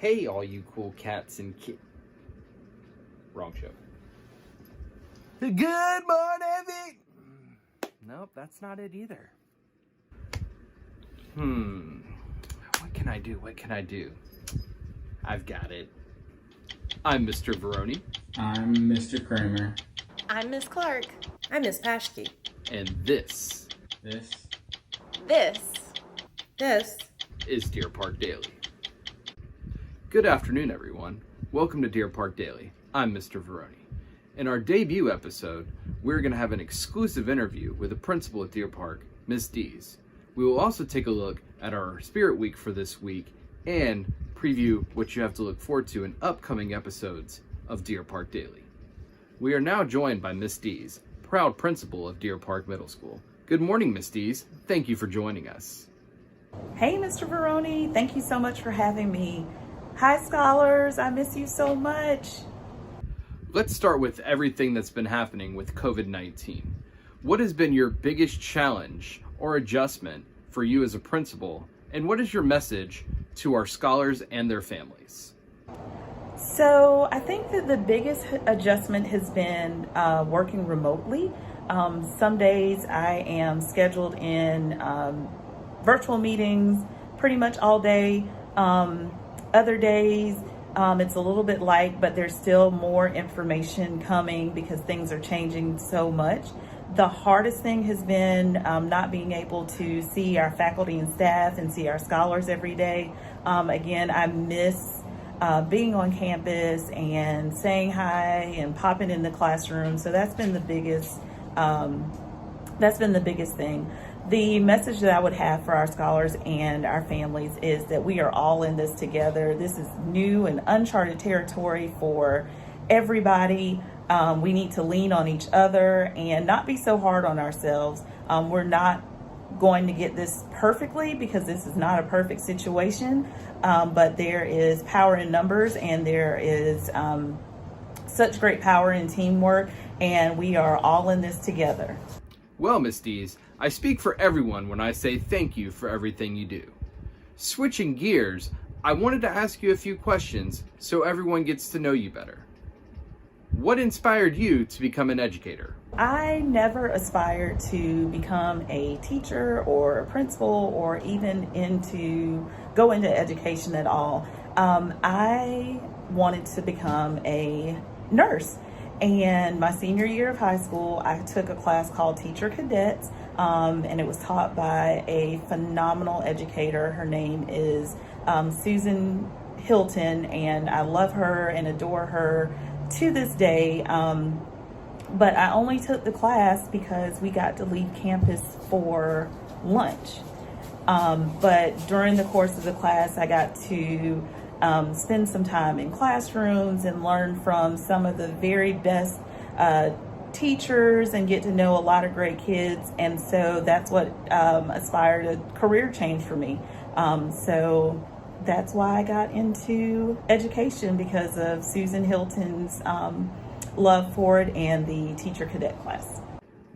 Hey, all you cool cats and Wrong show. Good morning. Nope, that's not it either. What can I do? I've got it. I'm Mr. Veroni. I'm Mr. Kramer. I'm Miss Clark. I'm Miss Paschke. And this is is Deer Park Daily. Good afternoon, everyone. Welcome to Deer Park Daily. I'm Mr. Veroni. In our debut episode, we're going to have an exclusive interview with the principal at Deer Park, Ms Deas. We will also take a look at our Spirit Week for this week and preview what you have to look forward to in upcoming episodes of Deer Park Daily. We are now joined by Ms Deas, proud principal of Deer Park Middle School. Good morning, Ms Deas. Thank you for joining us. Hey, Mr. Veroni. Thank you so much for having me. Hi, scholars. I miss you so much. Let's start with everything that's been happening with COVID-19. What has been your biggest challenge or adjustment for you as a principal, and what is your message to our scholars and their families? So I think that the biggest adjustment has been working remotely. Some days I am scheduled in virtual meetings pretty much all day. Other days it's a little bit light, but there's still more information coming because things are changing so much. The hardest thing has been not being able to see our faculty and staff and see our scholars every day. Again, I miss being on campus and saying hi and popping in the classroom. So that's been the biggest thing. The message that I would have for our scholars and our families is that we are all in this together. This is new and uncharted territory for everybody. We need to lean on each other and not be so hard on ourselves. We're not going to get this perfectly because this is not a perfect situation, but there is power in numbers and there is such great power in teamwork, and we are all in this together. Well, Ms Deas, I speak for everyone when I say thank you for everything you do. Switching gears, I wanted to ask you a few questions so everyone gets to know you better. What inspired you to become an educator? I never aspired to become a teacher or a principal or even go into education at all. I wanted to become a nurse. And my senior year of high school, I took a class called Teacher Cadets, and it was taught by a phenomenal educator. Her name is Susan Hilton, and I love her and adore her to this day. But I only took the class because we got to leave campus for lunch. But during the course of the class, I got to spend some time in classrooms and learn from some of the very best teachers and get to know a lot of great kids. And so that's what inspired a career change for me. So that's why I got into education, because of Susan Hilton's love for it and the teacher cadet class.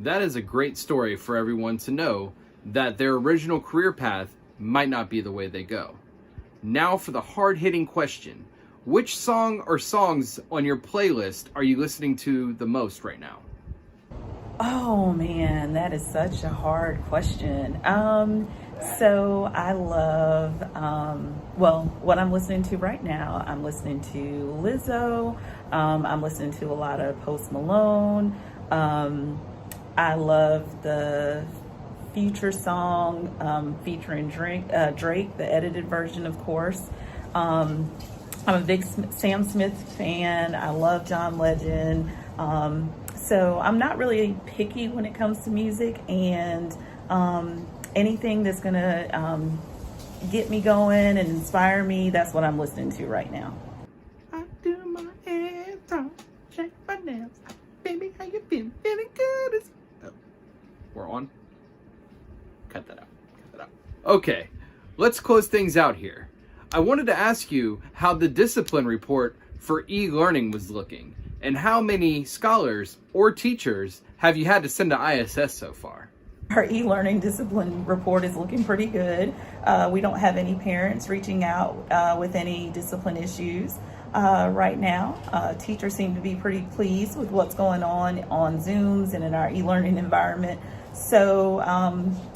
That is a great story for everyone to know that their original career path might not be the way they go. Now for the hard-hitting question. Which song or songs on your playlist are you listening to the most right now? Oh man, that is such a hard question. So I love, what I'm listening to right now, I'm listening to Lizzo. I'm listening to a lot of Post Malone. I love the Future song featuring Drake, the edited version, of course. I'm a big Sam Smith fan. I love John Legend. So I'm not really picky when it comes to music, and anything that's gonna get me going and inspire me, that's what I'm listening to right now. I do my hair down, shake my nails. Baby, how you been? Feeling good? Oh, we're on. Cut that out. Okay, let's close things out here. I wanted to ask you how the discipline report for e-learning was looking, and how many scholars or teachers have you had to send to ISS so far? Our e-learning discipline report is looking pretty good. We don't have any parents reaching out with any discipline issues right now. Teachers seem to be pretty pleased with what's going on Zooms and in our e-learning environment. So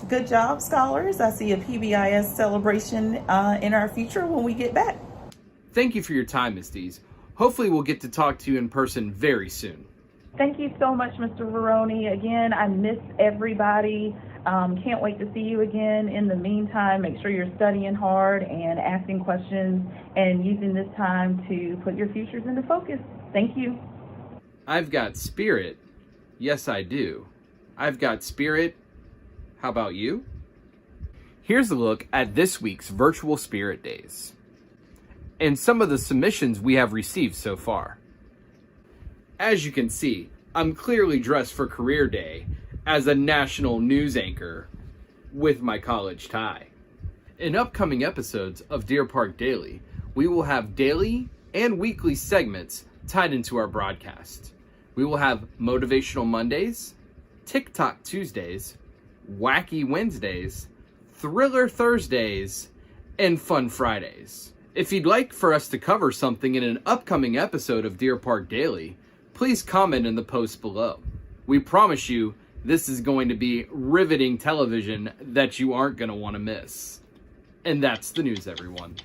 good job, scholars. I see a PBIS celebration in our future when we get back. Thank you for your time, Ms Deas. Hopefully we'll get to talk to you in person very soon. Thank you so much, Mr. Veroni. Again, I miss everybody. Can't wait to see you again. In the meantime, make sure you're studying hard and asking questions and using this time to put your futures into focus. Thank you. I've got spirit. Yes, I do. I've got spirit. How about you? Here's a look at this week's virtual spirit days and some of the submissions we have received so far. As you can see, I'm clearly dressed for career day as a national news anchor with my college tie. In upcoming episodes of Deer Park Daily, we will have daily and weekly segments tied into our broadcast. We will have Motivational Mondays, TikTok Tuesdays, Wacky Wednesdays, Thriller Thursdays, and Fun Fridays. If you'd like for us to cover something in an upcoming episode of Deer Park Daily, please comment in the post below. We promise you this is going to be riveting television that you aren't going to want to miss. And that's the news, everyone.